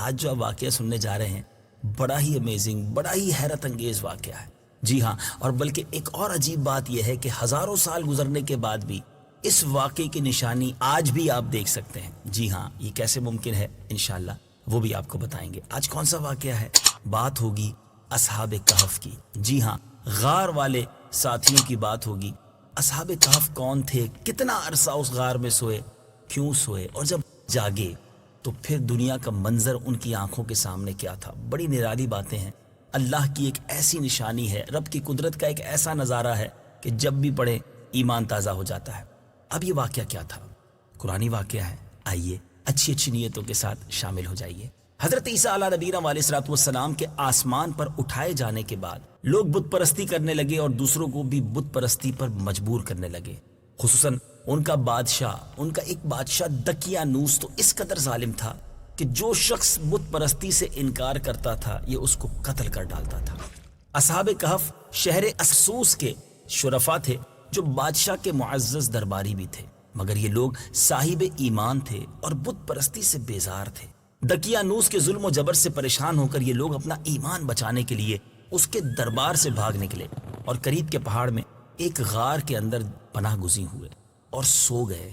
آج جو آپ واقعہ سننے جا رہے ہیں بڑا ہی امیزنگ، بڑا ہی حیرت انگیز واقعہ ہے. جی ہاں، اور بلکہ ایک اور عجیب بات یہ ہے کہ ہزاروں سال گزرنے کے بعد بھی اس واقعے کی نشانی آج بھی آپ دیکھ سکتے ہیں. جی ہاں، یہ کیسے ممکن ہے انشاءاللہ وہ بھی آپ کو بتائیں گے. آج کون سا واقعہ ہے؟ بات ہوگی اصحاب کہف کی. جی ہاں، غار والے ساتھیوں کی بات ہوگی. اصحاب کہف کون تھے؟ کتنا عرصہ اس غار میں سوئے؟ کیوں سوئے؟ اور جب جاگے تو پھر دنیا کا منظر ان کی آنکھوں کے سامنے کیا تھا؟ بڑی نرالی باتیں ہیں. اللہ کی ایک ایسی نشانی ہے، رب کی قدرت کا ایک ایسا نظارہ ہے کہ جب بھی پڑھے ایمان تازہ ہو جاتا ہے. اب یہ واقعہ کیا تھا؟ قرآنی واقعہ ہے. آئیے اچھی اچھی نیتوں کے ساتھ شامل ہو جائیے. حضرت عیسیٰ علیہ نبینا علیہ الصلوۃ والسلام کے آسمان پر اٹھائے جانے کے بعد لوگ بت پرستی کرنے لگے اور دوسروں کو بھی بت پرستی پر مجبور کرنے لگے. خصوصاً ان کا بادشاہ، ان کا ایک بادشاہ دقیانوس تو اس قدر ظالم تھا کہ جو شخص بت پرستی سے انکار کرتا تھا یہ اس کو قتل کر ڈالتا تھا. اصحاب کہف شہر اسوس کے شرفا تھے جو بادشاہ کے معزز درباری بھی تھے، مگر یہ لوگ صاحب ایمان تھے اور بت پرستی سے بیزار تھے. دقیانوس کے ظلم و جبر سے پریشان ہو کر یہ لوگ اپنا ایمان بچانے کے لیے اس کے دربار سے بھاگ نکلے اور قریب کے پہاڑ میں ایک غار کے اندر پناہ گزین ہوئے اور سو گئے.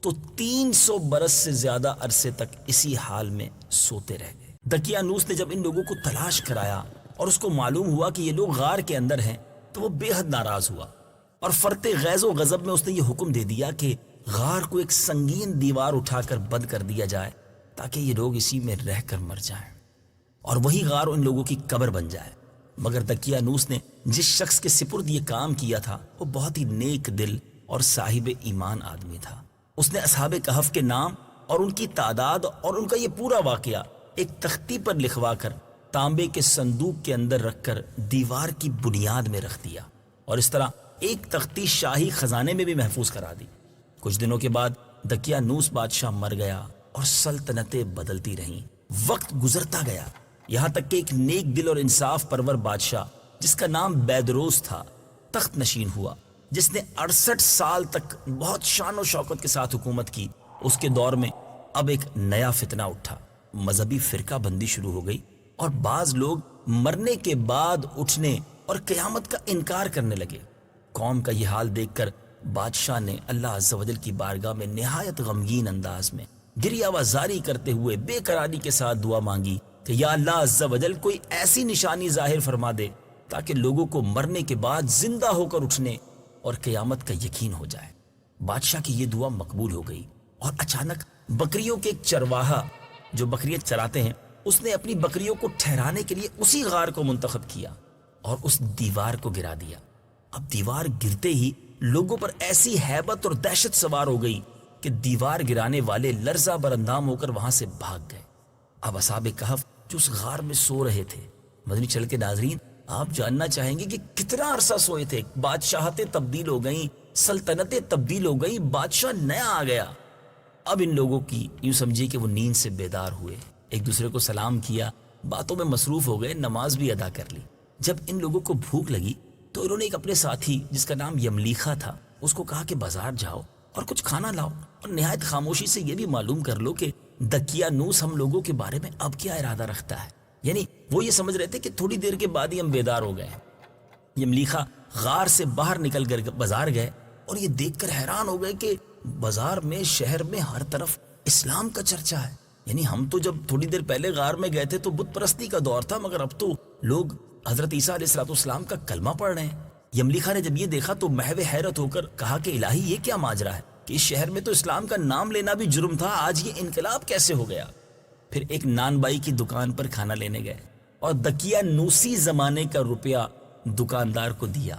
تو 300 برس سے زیادہ عرصے تک اسی حال میں سوتے رہ گئے. دقیانوس نے جب ان لوگوں کو تلاش کرایا اور اس کو معلوم ہوا کہ یہ لوگ غار کے اندر ہیں تو وہ بے حد ناراض ہوا اور فرط غیظ و غضب میں اس نے یہ حکم دے دیا کہ غار کو ایک سنگین دیوار اٹھا کر بند کر دیا جائے تاکہ یہ لوگ اسی میں رہ کر مر جائیں اور وہی غار ان لوگوں کی قبر بن جائے. مگر دقیانوس نے جس شخص کے سپرد یہ کام کیا تھا وہ بہت ہی نیک دل اور صاحب ایمان آدمی تھا. اس نے اصحاب کہف کے نام اور ان کی تعداد اور ان کا یہ پورا واقعہ ایک تختی پر لکھوا کر تانبے کے صندوق کے اندر رکھ کر دیوار کی بنیاد میں رکھ دیا اور اس طرح ایک تختی شاہی خزانے میں بھی محفوظ کرا دی. کچھ دنوں کے بعد دقیانوس بادشاہ مر گیا اور سلطنتیں بدلتی رہیں. وقت گزرتا گیا یہاں تک کہ ایک نیک دل اور انصاف پرور بادشاہ جس کا نام بیدروس تھا تخت نشین ہوا، جس نے 68 سال تک بہت شان و شوکت کے ساتھ حکومت کی. اس کے دور میں اب ایک نیا فتنہ اٹھا. مذہبی فرقہ بندی شروع ہو گئی اور بعض لوگ مرنے کے بعد اٹھنے اور قیامت کا انکار کرنے لگے. قوم کا یہ حال دیکھ کر بادشاہ نے اللہ عز و جل کی بارگاہ میں نہایت غمگین انداز میں گریہ وزاری کرتے ہوئے بے قراری کے ساتھ دعا مانگی کہ یا اللہ عز و جل کوئی ایسی نشانی ظاہر فرما دے تاکہ لوگوں کو مرنے کے بعد زندہ ہو کر اٹھنے اور قیامت کا یقین ہو جائے. بادشاہ کی یہ دعا مقبول ہو گئی اور اچانک بکریوں کے ایک چرواہا جو بکریاں چراتے ہیں اس نے اپنی بکریوں کو ٹھہرانے کے لیے اسی غار کو منتخب کیا اور اس دیوار کو گرا دیا. اب دیوار گرتے ہی لوگوں پر ایسی ہیبت اور دہشت سوار ہو گئی کہ دیوار گرانے والے لرزہ براندام ہو کر وہاں سے بھاگ گئے. اب اصحاب کہف جو اس غار میں سو رہے تھے، مدنی چل کے ناظرین آپ جاننا چاہیں گے کہ کتنا عرصہ سوئے تھے. بادشاہتیں تبدیل ہو گئیں، سلطنتیں تبدیل ہو گئیں، بادشاہ نیا آ گیا. اب ان لوگوں کی یوں سمجھیے کہ وہ نیند سے بیدار ہوئے، ایک دوسرے کو سلام کیا، باتوں میں مصروف ہو گئے، نماز بھی ادا کر لی. جب ان لوگوں کو بھوک لگی تو انہوں نے ایک اپنے ساتھی جس کا نام یملیخا تھا اس کو کہا کہ بازار جاؤ اور کچھ کھانا لاؤ اور نہایت خاموشی سے یہ بھی معلوم کر لو کہ دقیانوس ہم لوگوں کے بارے میں اب کیا ارادہ رکھتا ہے. یعنی وہ یہ سمجھ رہے تھے کہ تھوڑی دیر کے بعد ہی ہم بیدار ہو گئے. یملیخا غار سے باہر نکل کر بازار گئے اور یہ دیکھ کر حیران ہو گئے کہ بازار میں، شہر میں ہر طرف اسلام کا چرچا ہے. یعنی ہم تو جب تھوڑی دیر پہلے غار میں گئے تھے تو بت پرستی کا دور تھا، مگر اب تو لوگ حضرت عیسیٰ علیہ الصلوۃ والسلام کا کلمہ پڑھ رہے ہیں. یملیخا نے جب یہ دیکھا تو محو حیرت ہو کر کہا کہ الہی یہ کیا ماجرا ہے کہ اس شہر میں تو اسلام کا نام لینا بھی جرم تھا، آج یہ انقلاب کیسے ہو گیا. پھر ایک نان بائی کی دکان پر کھانا لینے گئے اور دقیانوسی زمانے کا روپیہ دکاندار کو دیا.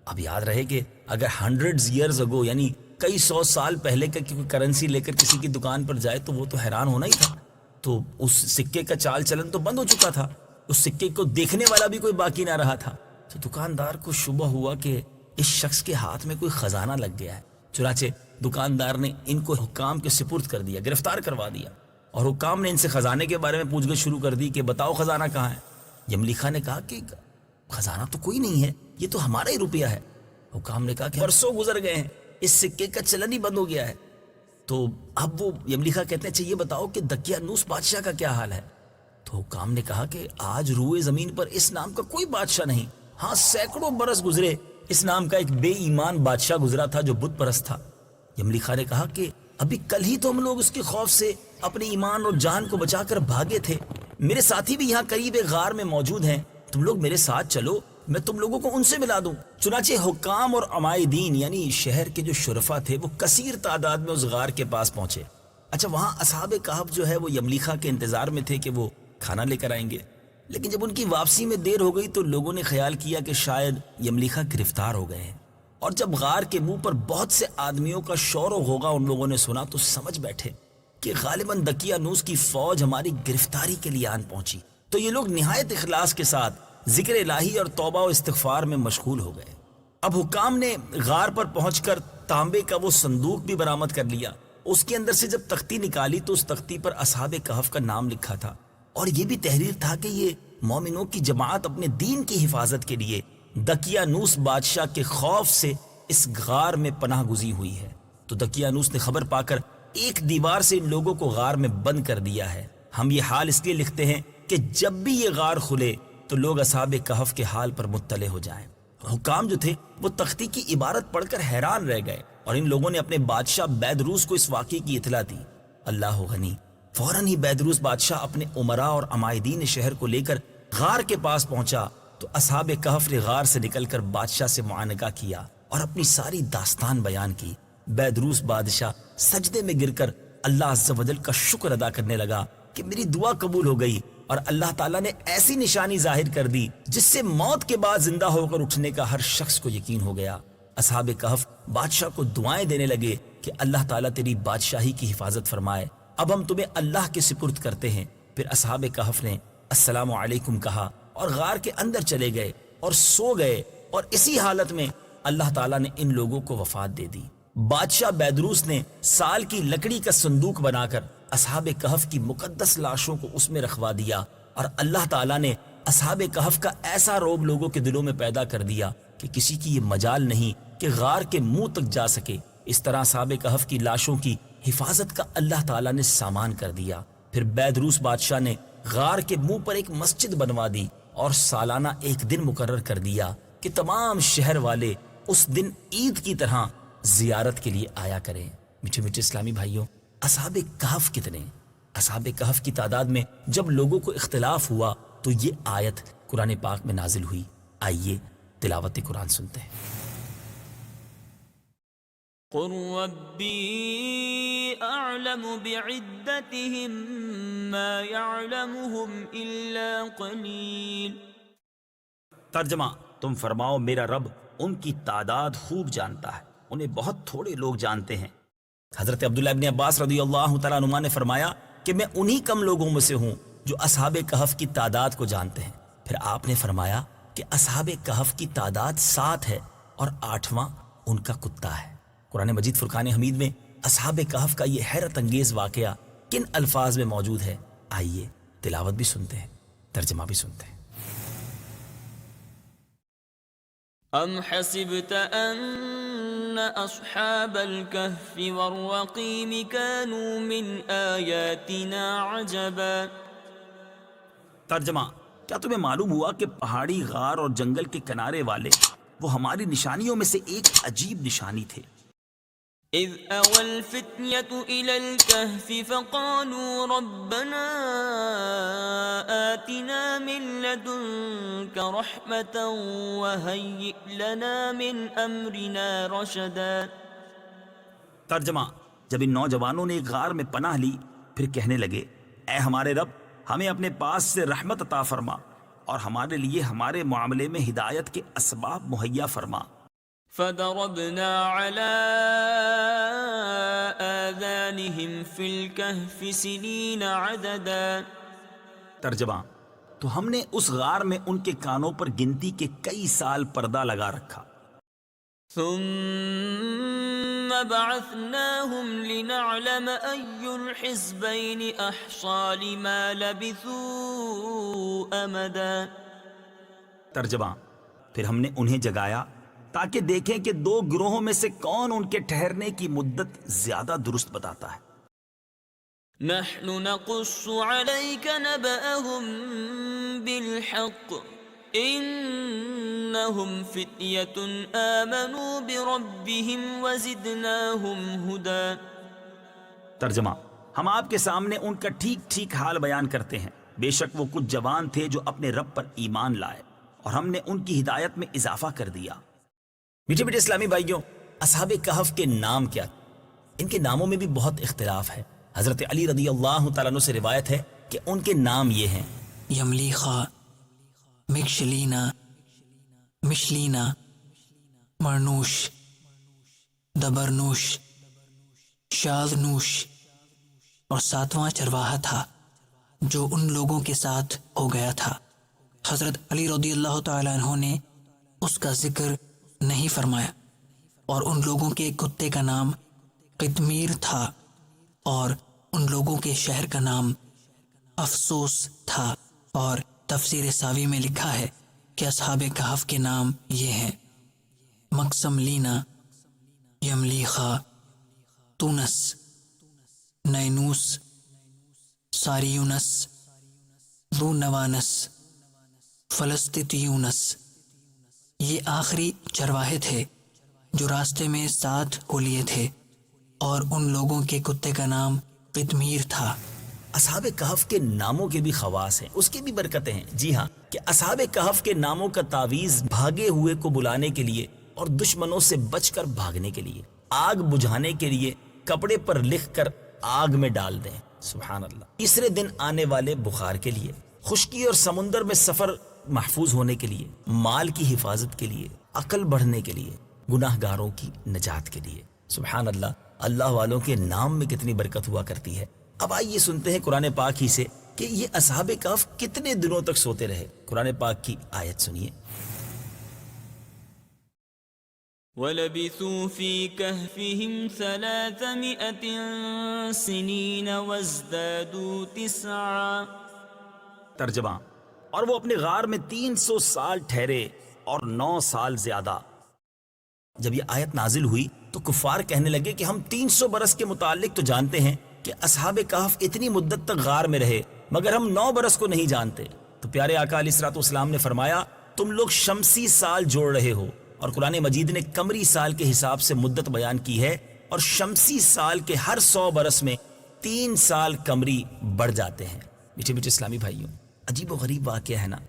اب یاد رہے کہ اگر 100 years ago یعنی کئی 100 سال پہلے کا کوئی کرنسی لے کر کسی کی دکان پر جائے تو وہ تو حیران ہونا ہی تھا. تو اس سکے کا چال چلن تو بند ہو چکا تھا، اس سکے کو دیکھنے والا بھی کوئی باقی نہ رہا تھا. تو دکاندار کو شبہ ہوا کہ اس شخص کے ہاتھ میں کوئی خزانہ لگ گیا ہے. چنانچہ دکاندار نے ان کو حکام کے سپرد کر دیا، گرفتار کروا دیا اور حکام نے ان سے خزانے کے بارے میں پوچھ گچھ شروع کر دی کہ بتاؤ خزانہ کہاں ہے. یملیخا نے کہا کہ خزانہ تو کوئی نہیں ہے، یہ تو ہمارا ہی روپیہ ہے. حکام نے کہا کہ برسوں گزر گئے ہیں، اس سکے کا چلن ہی بند ہو گیا ہے. تو اب وہ یملیخا کہتے ہیں اچھا یہ بتاؤ کہ دقیانوس بادشاہ کا کیا حال ہے. تو حکام نے کہا کہ آج روئے زمین پر اس نام کا کوئی بادشاہ نہیں. ہاں سینکڑوں برس گزرے اس نام کا ایک بے ایمان بادشاہ گزرا تھا جو بت پرست تھا. یملیخا نے کہا کہ ابھی کل ہی تو ہم لوگ اس کے خوف سے اپنے ایمان اور جان کو بچا کر بھاگے تھے. میرے ساتھی بھی یہاں قریب ایک غار میں موجود ہیں, تم لوگ میرے ساتھ چلو, میں تم لوگوں کو ان سے ملا دوں. چنانچہ حکام اور عمائدین یعنی شہر کے جو شرفا تھے وہ کثیر تعداد میں اس غار کے پاس پہنچے. اچھا وہاں اصحاب کہف جو ہے وہ یملیخا کے انتظار میں تھے کہ وہ کھانا لے کر آئیں گے, لیکن جب ان کی واپسی میں دیر ہو گئی تو لوگوں نے خیال کیا کہ شاید یملیخا گرفتار ہو گئے ہیں. اور جب غار کے منہ پر بہت سے آدمیوں کا شور و غوغا ان لوگوں نے سنا تو سمجھ بیٹھے کہ غالباً دقیانوس کی فوج ہماری گرفتاری کے لیے آن پہنچی. تو یہ لوگ نہایت اخلاص کے ساتھ ذکر الہی اور توبہ و استغفار میں مشغول ہو گئے. اب حکام نے غار پر پہنچ کر تانبے کا وہ صندوق بھی برآمد کر لیا. اس کے اندر سے جب تختی نکالی تو اس تختی پر اصحاب کہف کا نام لکھا تھا, اور یہ بھی تحریر تھا کہ یہ مومنوں کی جماعت اپنے دین کی حفاظت کے لیے دقیانوس بادشاہ کے خوف سے اس غار میں پناہ گزین ہوئی ہے. تو دقیانوس نے خبر پا کر ایک دیوار سے ان لوگوں کو غار میں بند کر دیا ہے. ہم یہ حال اس لیے لکھتے ہیں کہ جب بھی یہ غار کھلے تو لوگ اصحاب کہف کے حال پر مطلع ہو جائیں. حکام جو تھے وہ تختی کی عبارت پڑھ کر حیران رہ گئے, اور ان لوگوں نے اپنے بادشاہ بیدروس کو اس واقعے کی اطلاع دی. اللہ غنی. فوراً ہی بیدروس بادشاہ اپنے امراء اور عمائدین شہر کو لے کر غار کے پاس پہنچا تو اصحاب کہف نے غار سے نکل کر بادشاہ سے معانقہ کیا اور اپنی ساری داستان بیان کی. بیدروس بادشاہ سجدے میں گر کر اللہ عز و جل کا شکر ادا کرنے لگا کہ میری دعا قبول ہو گئی, اور اللہ تعالیٰ نے ایسی نشانی ظاہر کر دی جس سے موت کے بعد زندہ ہو کر اٹھنے کا ہر شخص کو یقین ہو گیا. اصحاب کہف بادشاہ کو دعائیں دینے لگے کہ اللہ تعالیٰ تیری بادشاہی کی حفاظت فرمائے, اب ہم تمہیں اللہ کے سپرد کرتے ہیں. پھر اصحاب کہف نے السلام علیکم کہا اور غار کے اندر چلے گئے اور سو گئے, اور اسی حالت میں اللہ تعالیٰ نے ان لوگوں کو وفات دے دی. بادشاہ بیدروس نے سال کی لکڑی کا صندوق بنا کر اصحاب کہف کی مقدس لاشوں کو اس میں رکھوا دیا, اور اللہ تعالیٰ نے اصحاب کہف کا ایسا روب لوگوں کے دلوں میں پیدا کر دیا کہ کسی کی یہ مجال نہیں کہ غار کے منہ تک جا سکے. اس طرح اصحاب کہف کی لاشوں کی حفاظت کا اللہ تعالیٰ نے سامان کر دیا. پھر بیدروس بادشاہ نے غار کے منہ پر ایک مسجد بنوا دی اور سالانہ ایک دن مقرر کر دیا کہ تمام شہر والے اس دن عید کی طرح زیارت کے لیے آیا کریں. میٹھے میٹھے اسلامی بھائیوں, اصحاب کہف کتنے؟ اصحاب کہف کی تعداد میں جب لوگوں کو اختلاف ہوا تو یہ آیت قرآن پاک میں نازل ہوئی. آئیے تلاوت قرآن سنتے ہیں. قل ربی اعلم بعدتهم ما يعلمهم الا قلیل. ترجمہ, تم فرماؤ میرا رب ان کی تعداد خوب جانتا ہے, انہیں بہت تھوڑے لوگ جانتے ہیں. حضرت عبداللہ ابن عباس رضی اللہ تعالیٰ عنہ نے فرمایا کہ میں انہی کم لوگوں میں سے ہوں جو اصحاب کہف کی تعداد کو جانتے ہیں. پھر آپ نے فرمایا کہ اصحاب کہف کی تعداد 7 ہے اور 8واں ان کا کتا ہے. قرآن مجید فرقان حمید میں اصحاب کہف کا یہ حیرت انگیز واقعہ کن الفاظ میں موجود ہے؟ آئیے تلاوت بھی سنتے ہیں, ترجمہ بھی سنتے ہیں. ام حسبت ان اصحاب الكهف والرقیم كانوا من آیاتنا عجبا. ترجمہ, کیا تمہیں معلوم ہوا کہ پہاڑی غار اور جنگل کے کنارے والے وہ ہماری نشانیوں میں سے ایک عجیب نشانی تھے. اذ اوى الفتية الى الكهف فقالوا ربنا آتنا من لدنك رحمة وهيئ لنا من امرنا رشدا. ترجمہ, جب ان نوجوانوں نے ایک غار میں پناہ لی پھر کہنے لگے اے ہمارے رب, ہمیں اپنے پاس سے رحمت عطا فرما اور ہمارے لیے ہمارے معاملے میں ہدایت کے اسباب مہیا فرما. فضربنا على آذانهم في الكهف سنين عددا. ترجمہ, تو ہم نے اس غار میں ان کے کانوں پر گنتی کے کئی سال پردہ لگا رکھا. ثم بعثناهم لنعلم أي الحزبين أحصى لما لبثوا أمدا. ترجمہ, پھر ہم نے انہیں جگایا تاکہ دیکھیں کہ 2 گروہوں میں سے کون ان کے ٹھہرنے کی مدت زیادہ درست بتاتا ہے. نحن نقص عليك نبأهم بالحق إنهم فتية آمنوا بربهم وزدناهم هدى. ترجمہ: ہم آپ کے سامنے ان کا ٹھیک ٹھیک حال بیان کرتے ہیں. بے شک وہ کچھ جوان تھے جو اپنے رب پر ایمان لائے اور ہم نے ان کی ہدایت میں اضافہ کر دیا. میٹھے میٹھے اسلامی بھائیوں، اصحاب کہف کے نام کیا؟ ان کے ناموں میں بھی بہت اختلاف ہے. حضرت علی رضی اللہ تعالیٰ عنہ سے روایت ہے کہ ان کے نام یہ ہیں: یملیخا، مکشلینا، مشلینا، مرنوش، دبرنوش، شاذنوش، اور ساتواں چرواہا تھا جو ان لوگوں کے ساتھ ہو گیا تھا. حضرت علی رضی اللہ تعالیٰ عنہ نے اس کا ذکر نہیں فرمایا. اور ان لوگوں کے کتے کا نام قطمیر تھا اور ان لوگوں کے شہر کا نام افسوس تھا. اور تفسیر ساوی میں لکھا ہے کہ اصحاب کہف کے نام یہ ہیں: مقسم لینا، یملیخا، تونس، نینوس، ساریونس، ذو نوانس، فلسطیونس. یہ آخری چرواہے تھے جو راستے میں ساتھ ہو لیے تھے. اور ان لوگوں کے کتے کا نام قطمیر تھا. اصحاب کہف کے ناموں کے بھی خواص ہیں، اس کی بھی برکتیں ہیں. جی ہاں، کہ اصحاب کہف کے ناموں کا تعویذ بھاگے ہوئے کو بلانے کے لیے اور دشمنوں سے بچ کر بھاگنے کے لیے، آگ بجھانے کے لیے کپڑے پر لکھ کر آگ میں ڈال دیں. سبحان اللہ. تیسرے دن آنے والے بخار کے لیے، خشکی اور سمندر میں سفر محفوظ ہونے کے لیے، مال کی حفاظت کے لیے، عقل بڑھنے کے لیے، گناہ گاروں کی نجات کے لیے. سبحان اللہ. اللہ والوں کے نام میں کتنی برکت ہوا کرتی ہے. اب آئیے سنتے ہیں قرآن پاک ہی سے کہ یہ اصحاب کہف کتنے دنوں تک سوتے رہے. قرآن پاک کی آیت سنیے: وَلَبِثُوا فِي كَهْفِهِمْ 300 سِنِينَ وَازْدَادُوا 9. ترجمہ: اور وہ اپنے غار میں 300 سال ٹھہرے اور 9 سال زیادہ. جب یہ آیت نازل ہوئی تو کفار کہنے لگے کہ ہم 300 برس کے متعلق تو جانتے ہیں کہ اصحاب کہف اتنی مدت تک غار میں رہے، مگر ہم 9 برس کو نہیں جانتے. تو پیارے آقا علیہ الصلوۃ والسلام نے فرمایا تم لوگ شمسی سال جوڑ رہے ہو، اور قرآن مجید نے قمری سال کے حساب سے مدت بیان کی ہے، اور شمسی سال کے ہر 100 برس میں 3 سال قمری بڑھ جاتے ہیں. میٹھے میٹھے اسلامی بھائیوں، عجیب و غریب واقعہ ہے نا؟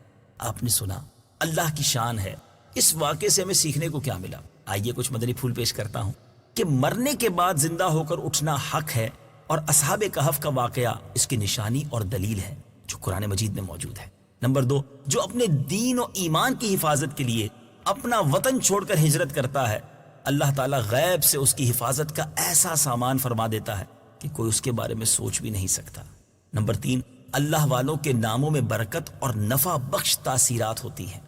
آپ نے سنا، اللہ کی شان ہے. اس واقعے سے ہمیں سیکھنے کو کیا ملا؟ آئیے کچھ مدنی پھول پیش کرتا ہوں کہ مرنے کے بعد زندہ ہو کر اٹھنا حق ہے، اور اصحاب کہف کا واقعہ اس کی نشانی اور دلیل ہے جو قرآن مجید میں موجود ہے. نمبر 2، جو اپنے دین و ایمان کی حفاظت کے لیے اپنا وطن چھوڑ کر ہجرت کرتا ہے، اللہ تعالیٰ غیب سے اس کی حفاظت کا ایسا سامان فرما دیتا ہے کہ کوئی اس کے بارے میں سوچ بھی نہیں سکتا. نمبر 3، اللہ والوں کے ناموں میں برکت اور نفع بخش تاثیرات ہوتی ہیں.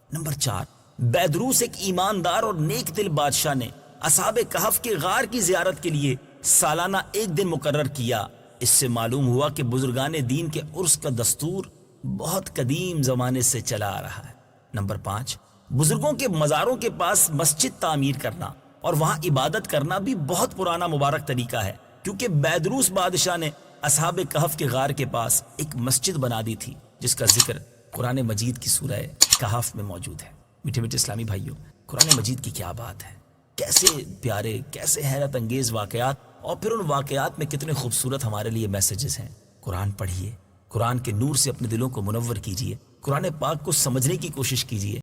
نمبر 4، بیدروس ایک ایماندار اور نیک دل بادشاہ نے اصحاب کہف کے غار کی زیارت کے لیے سالانہ 1 دن مقرر کیا. اس سے معلوم ہوا کہ بزرگان دین کے عرس کا دستور بہت قدیم زمانے سے چلا آ رہا ہے. نمبر 5، بزرگوں کے مزاروں کے پاس مسجد تعمیر کرنا اور وہاں عبادت کرنا بھی بہت پرانا مبارک طریقہ ہے، کیونکہ بیدروس بادشاہ نے اصحاب کہف کے غار کے پاس ایک مسجد بنا دی تھی جس کا ذکر قرآن مجید کی سورہ کہف میں موجود ہے. میٹھے میٹھے اسلامی بھائیوں، قرآن مجید کی کیا بات ہے! کیسے پیارے، کیسے حیرت انگیز واقعات، اور پھر ان واقعات میں کتنے خوبصورت ہمارے لیے میسیجز ہیں. قرآن پڑھیے، قرآن کے نور سے اپنے دلوں کو منور کیجیے، قرآن پاک کو سمجھنے کی کوشش کیجیے،